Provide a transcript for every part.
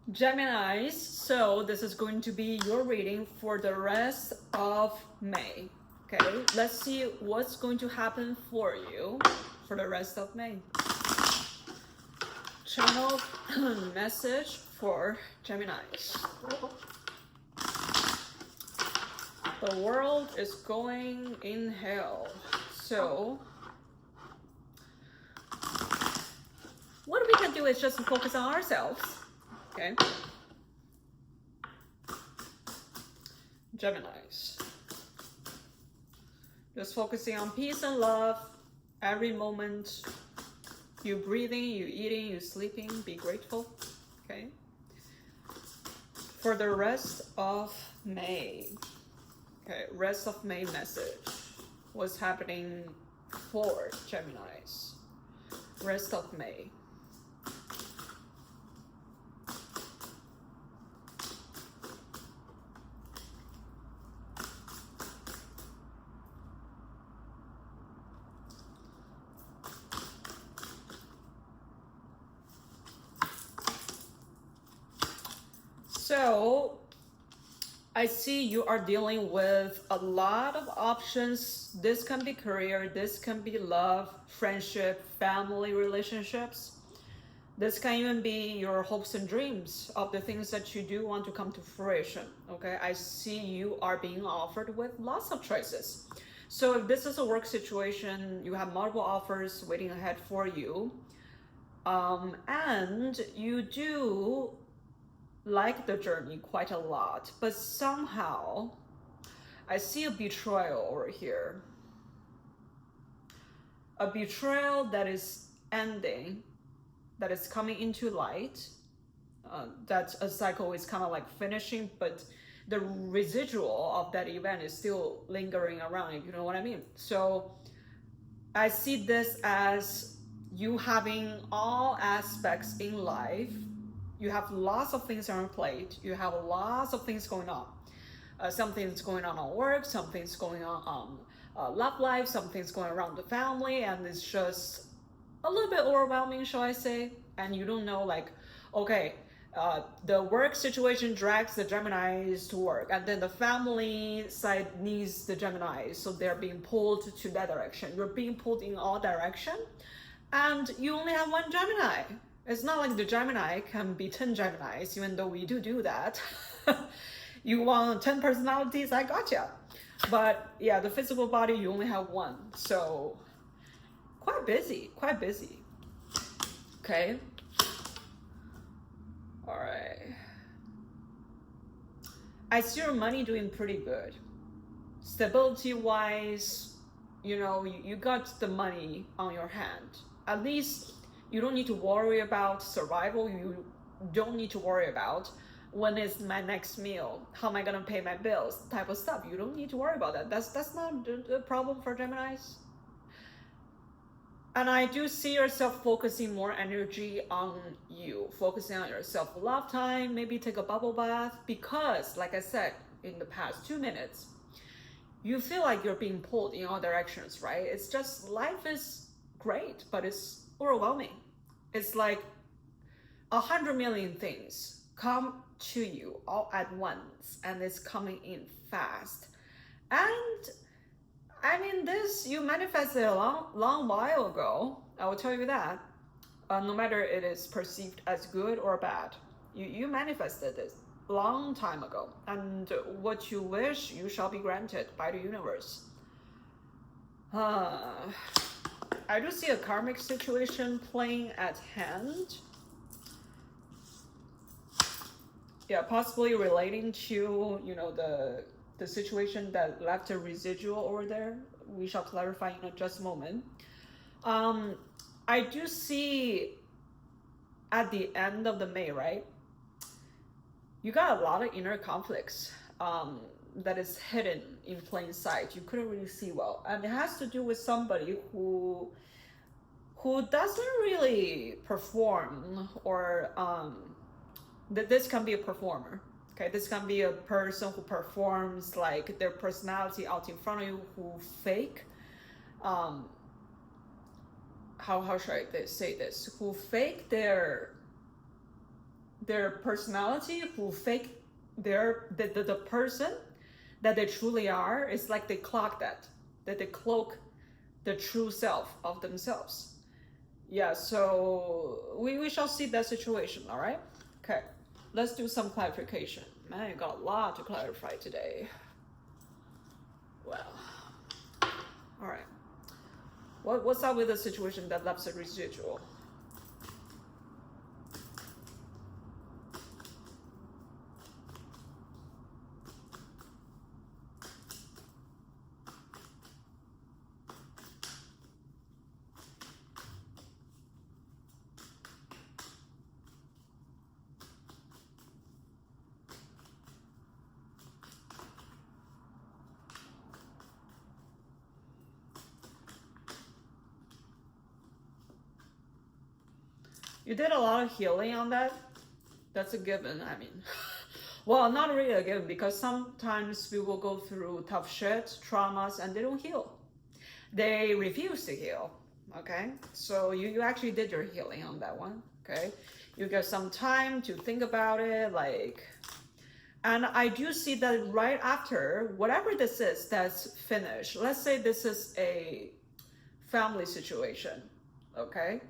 Geminis, so this is going to be your reading for the rest of May. Okay, let's see what's going to happen for you for the rest of May. Channel message for Geminis. The world is going in hell. So what we can do is just focus on ourselves. Okay. Geminis. Just focusing on peace and love every moment. You breathing, you eating, you sleeping, be grateful. Okay. For the rest of May. Okay, rest of May message. What's happening for Geminis? Rest of May. So I see you are dealing with a lot of options. This can be career, this can be love, friendship, family relationships. This can even be your hopes and dreams of the things that you do want to come to fruition. Okay, I see you are being offered with lots of choices. So if this is a work situation, you have multiple offers waiting ahead for you. And you do like the journey quite a lot, but somehow I see a betrayal over here. A betrayal that is ending, that is coming into light, that a cycle is kind of like finishing, but the residual of that event is still lingering around, if you know what I mean. So I see this as you having all aspects in life. You have lots of things on your plate. You have lots of things going on. Something's going on work, something's going on love life, something's going around the family, and it's just a little bit overwhelming, shall I say? And you don't know, like, okay, the work situation drags the Geminis to work, and then the family side needs the Geminis, so they're being pulled to that direction. You're being pulled in all direction, and you only have one Gemini. It's not like the Gemini can be 10 Geminis, even though we do that. You want 10 personalities, I gotcha. But yeah, the physical body, you only have one. So quite busy. Okay. All right. I see your money doing pretty good. Stability wise, you know, you got the money on your hand. At least you don't need to worry about survival. You don't need to worry about when is my next meal, how am I gonna pay my bills, type of stuff. You don't need to worry about that. That's not the problem for Geminis. And I do see yourself focusing more energy on you, focusing on your self-love time, maybe take a bubble bath, because like I said in the past 2 minutes, you feel like you're being pulled in all directions, right? It's just life is great, but it's overwhelming. It's like 100 million things come to you all at once, and it's coming in fast. And I mean, this you manifested a long while ago. I will tell you that. No matter it is perceived as good or bad, you manifested this long time ago, and what you wish you shall be granted by the universe. I do see a karmic situation playing at hand. Yeah, possibly relating to, you know, the situation that left a residual over there. We shall clarify in just a moment. I do see at the end of the May, right? You got a lot of inner conflicts that is hidden in plain sight. You couldn't really see well, and it has to do with somebody who doesn't really perform, or this can be a performer. Okay, this can be a person who performs like their personality out in front of you, who fake how should I say this, who fake their their personality, who fake the person that they truly are. It's like they cloak that they cloak the true self of themselves. Yeah, so we shall see that situation, all right? Okay, let's do some clarification. Man, you got a lot to clarify today. Well, all right. What's up with the situation that left a residual? You did a lot of healing on that. That's a given, I mean. Well, not really a given, because sometimes people go through tough shit, traumas, and they don't heal. They refuse to heal, okay? So you actually did your healing on that one, okay? You get some time to think about it, like... And I do see that right after, whatever this is that's finished, let's say this is a family situation, okay?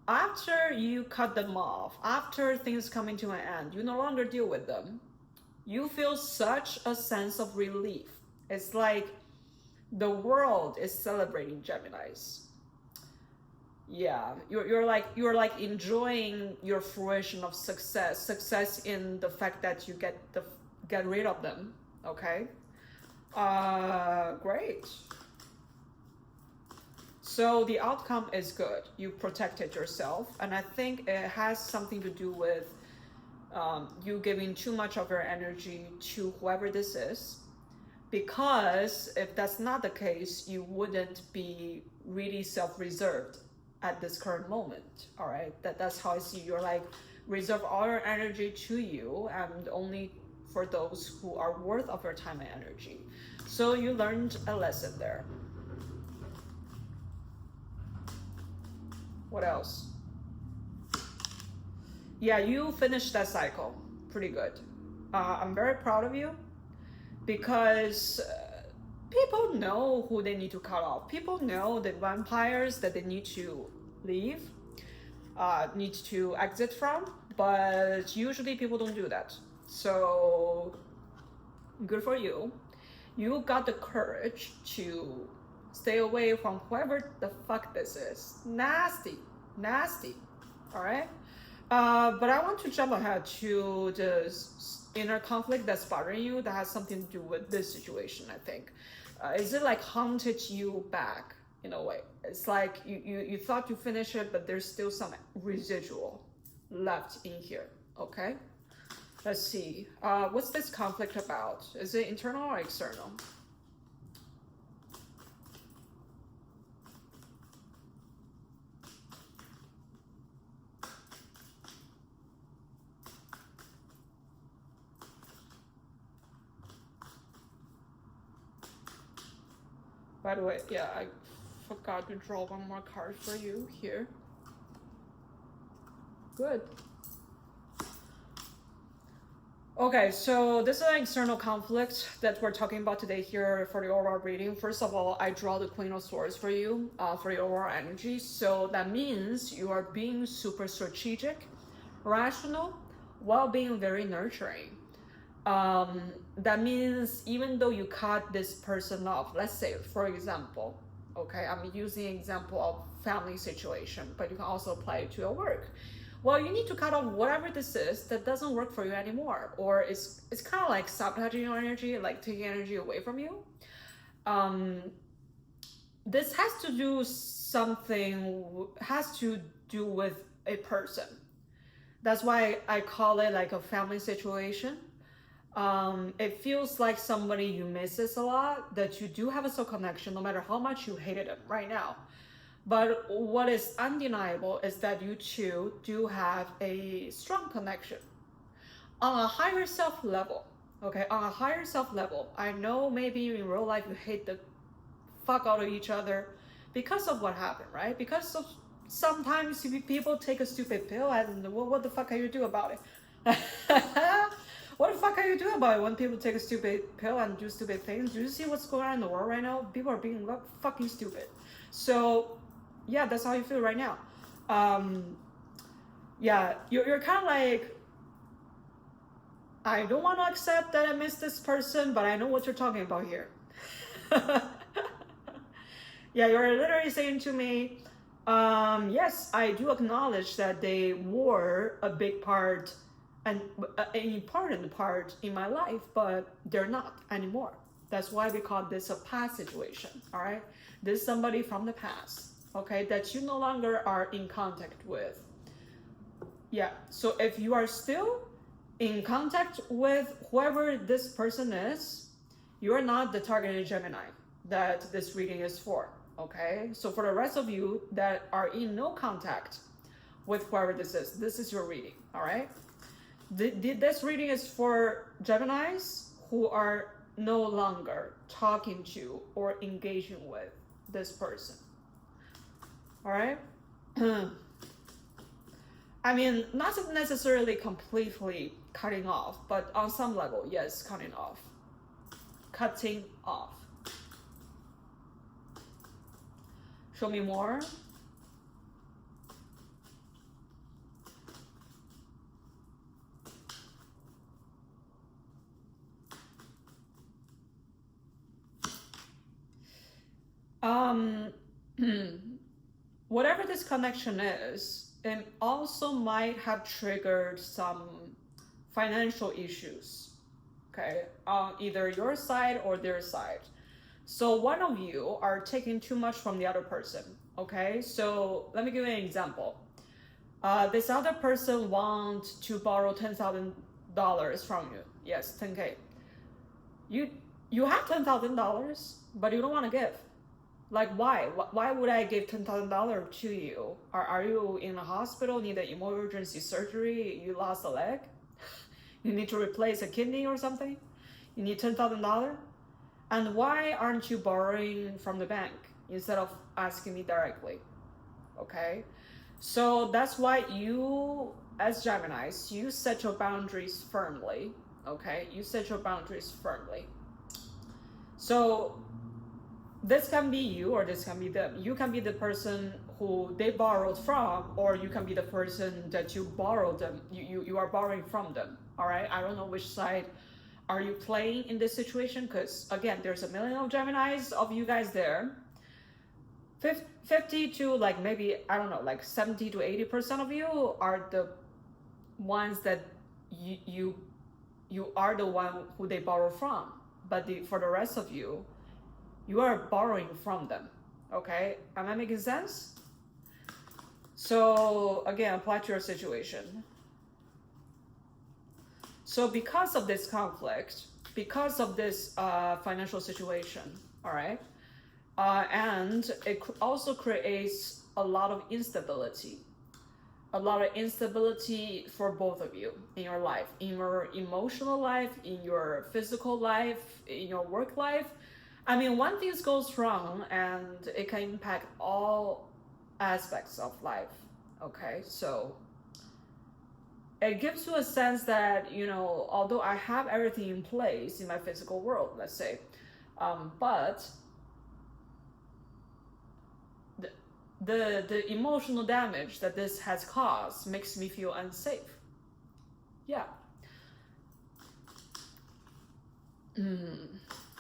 After you cut them off, after things coming to an end, you no longer deal with them, you feel such a sense of relief. It's like the world is celebrating Geminis. Yeah, you're like enjoying your fruition of success in the fact that you get rid of them. Okay, great. So the outcome is good. You protected yourself, and I think it has something to do with you giving too much of your energy to whoever this is. Because if that's not the case, you wouldn't be really self-reserved at this current moment. All right, that's how I see. You're like, reserve all your energy to you, and only for those who are worth of your time and energy. So you learned a lesson there. What else? Yeah, you finished that cycle pretty good. I'm very proud of you, because people know who they need to cut off. People know the vampires that they need to leave, need to exit from, but usually people don't do that. So good for you. You got the courage to stay away from whoever the fuck this is. Nasty, nasty, all right? But I want to jump ahead to the inner conflict that's bothering you, that has something to do with this situation, I think. Is it like haunted you back in a way? It's like you thought you finished it, but there's still some residual left in here, okay? Let's see. What's this conflict about? Is it internal or external? By the way, yeah, I forgot to draw one more card for you here. Good. Okay, so this is an external conflict that we're talking about today here for the overall reading. First of all, I draw the Queen of Swords for you, for your overall energy. So that means you are being super strategic, rational, while being very nurturing. That means even though you cut this person off, let's say, for example, okay, I'm using an example of family situation, but you can also apply it to your work. Well, you need to cut off whatever this is that doesn't work for you anymore, or it's kind of like sabotaging your energy, like taking energy away from you. This has to do with a person. That's why I call it like a family situation. It feels like somebody you misses a lot, that you do have a soul connection, no matter how much you hated them right now. But what is undeniable is that you two do have a strong connection on a higher self level. Okay, on a higher self level, I know maybe in real life you hate the fuck out of each other because of what happened, right? Because of sometimes people take a stupid pill, and what the fuck can you do about it? What the fuck can you do about it when people take a stupid pill and do stupid things? Do you see what's going on in the world right now? People are being fucking stupid. So, yeah, that's how you feel right now. Yeah, you're kind of like, I don't want to accept that I miss this person, but I know what you're talking about here. Yeah, you're literally saying to me, yes, I do acknowledge that they were a big part and an important part in my life, but they're not anymore. That's why we call this a past situation, all right? This is somebody from the past, okay, that you no longer are in contact with. Yeah, so if you are still in contact with whoever this person is, you're not the targeted Gemini that this reading is for, okay? So for the rest of you that are in no contact with whoever this is your reading, all right? This reading is for Geminis who are no longer talking to or engaging with this person, all right? I mean, not necessarily completely cutting off, but on some level, yes, cutting off. Cutting off. Show me more. Whatever this connection is, it also might have triggered some financial issues, okay, on either your side or their side. So one of you are taking too much from the other person, okay? So let me give you an example. This other person wants to borrow $10,000 from you. Yes, 10K. You have $10,000, but you don't want to give. Like, why? Why would I give $10,000 to you? Are you in a hospital, need an emergency surgery, you lost a leg? You need to replace a kidney or something? You need $10,000? And why aren't you borrowing from the bank instead of asking me directly? Okay? So that's why you, as Geminis, you set your boundaries firmly. Okay? You set your boundaries firmly. So this can be you or this can be them. You can be the person who they borrowed from, or you can be the person that you borrowed them. You are borrowing from them. All right? I don't know which side are you playing in this situation, because again, there's a million of Geminis of you guys there. 50 to like maybe, I don't know, like 70 to 80% of you are the ones that you are the one who they borrow from. But for the rest of you, you are borrowing from them. Okay? Am I making sense? So again, apply to your situation. So because of this conflict, because of this financial situation, all right, and it also creates a lot of instability for both of you in your life, in your emotional life, in your physical life, in your work life. I mean, one thing goes wrong and it can impact all aspects of life, okay? So it gives you a sense that, you know, although I have everything in place in my physical world, let's say, but the emotional damage that this has caused makes me feel unsafe. Yeah.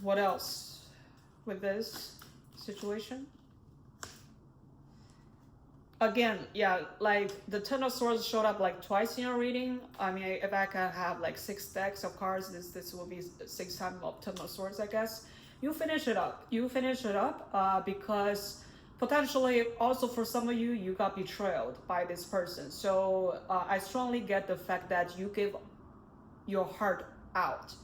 What else with this situation? Again, yeah, like the Ten of Swords showed up like twice in your reading. I mean, if I can have like 6 decks of cards, this will be 6 times of Ten of Swords, I guess. You finish it up. You finish it up because potentially also for some of you, you got betrayed by this person. So I strongly get the fact that you give your heart out.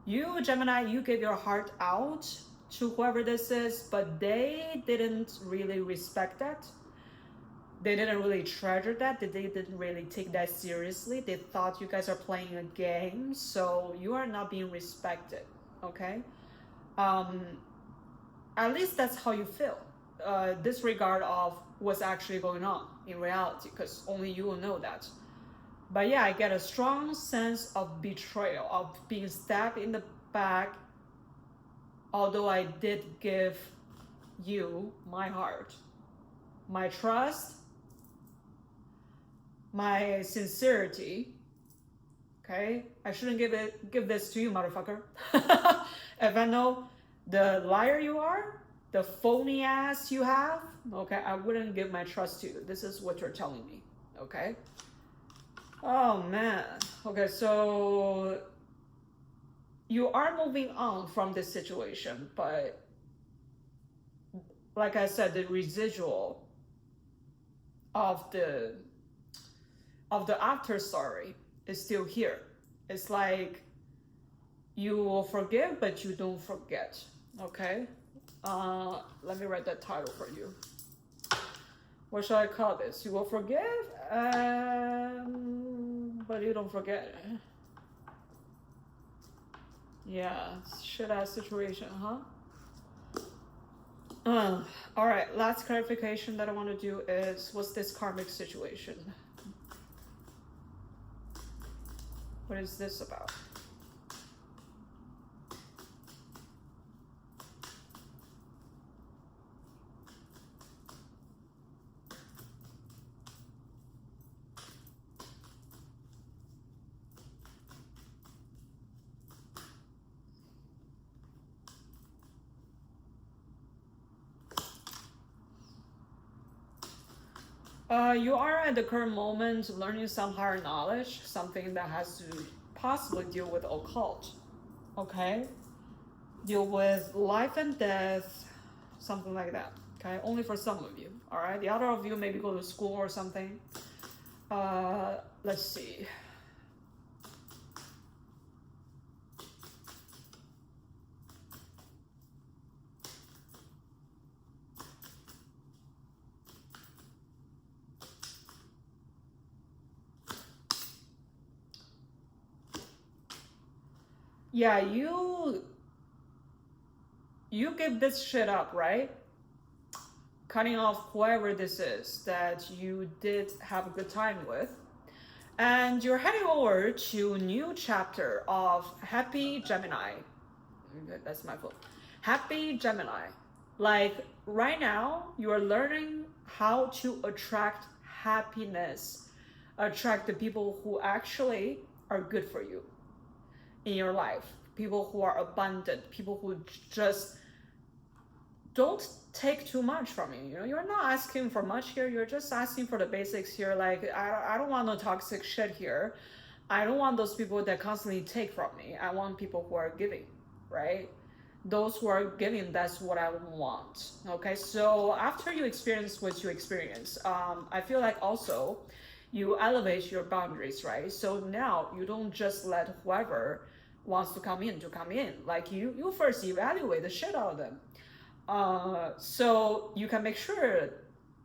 You, Gemini, you give your heart out to whoever this is, but they didn't really respect that. They didn't really treasure that. They didn't really take that seriously. They thought you guys are playing a game, so you are not being respected, okay? At least that's how you feel, disregard of what's actually going on in reality, because only you will know that. But yeah, I get a strong sense of betrayal, of being stabbed in the back, although I did give you my heart, my trust, my sincerity. Okay, I shouldn't give this to you, motherfucker. If I know the liar you are, the phony ass you have, okay, I wouldn't give my trust to you. This is what you're telling me, okay? Oh man. Okay, so you are moving on from this situation, but like I said, the residual of the after story is still here. It's like you will forgive, but you don't forget. Okay, let me write that title for you. What should I call this? You will forgive, but you don't forget. Yeah, shit ass situation, huh? All right, last clarification that I want to do is, what's this karmic situation? What is this about? You are at the current moment learning some higher knowledge, something that has to possibly deal with occult, okay? Deal with life and death, something like that, okay? Only for some of you, all right? The other of you maybe go to school or something. Let's see. Yeah, you give this shit up, right? Cutting off whoever this is that you did have a good time with. And you're heading over to a new chapter of Happy Gemini. That's my fault. Happy Gemini. Like right now, you are learning how to attract happiness, attract the people who actually are good for you in your life, people who are abundant, people who just don't take too much from you. You know, you're not asking for much here. You're just asking for the basics here. Like, I don't want no toxic shit here. I don't want those people that constantly take from me. I want people who are giving, right? Those who are giving, that's what I want. Okay, so after you experience what you experience, I feel like also you elevate your boundaries, right? So now you don't just let whoever wants to come in. Like you first evaluate the shit out of them. So you can make sure,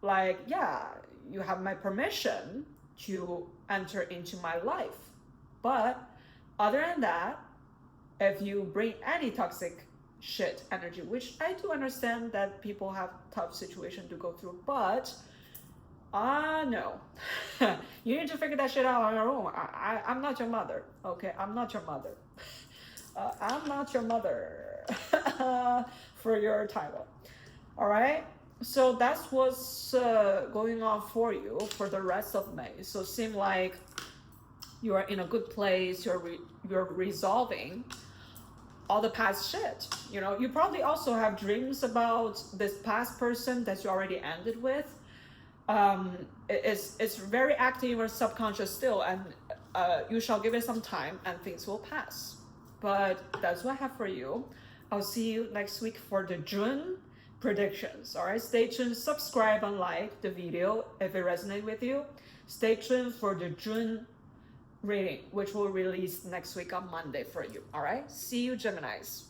like, yeah, you have my permission to enter into my life. But other than that, if you bring any toxic shit energy, which I do understand that people have tough situation to go through, but no. You need to figure that shit out on your own. I'm not your mother, okay? I'm not your mother. I'm not your mother for your title. All right? So that's what's going on for you for the rest of May. So seem like you are in a good place. You're resolving all the past shit. You know, you probably also have dreams about this past person that you already ended with. It's very active in your subconscious still, and you shall give it some time and things will pass. But that's what I have for you. I'll see you next week for the June predictions. All right, stay tuned, subscribe and like the video if it resonates with you. Stay tuned for the June reading, which will release next week on Monday for you. All right, see you, Geminis.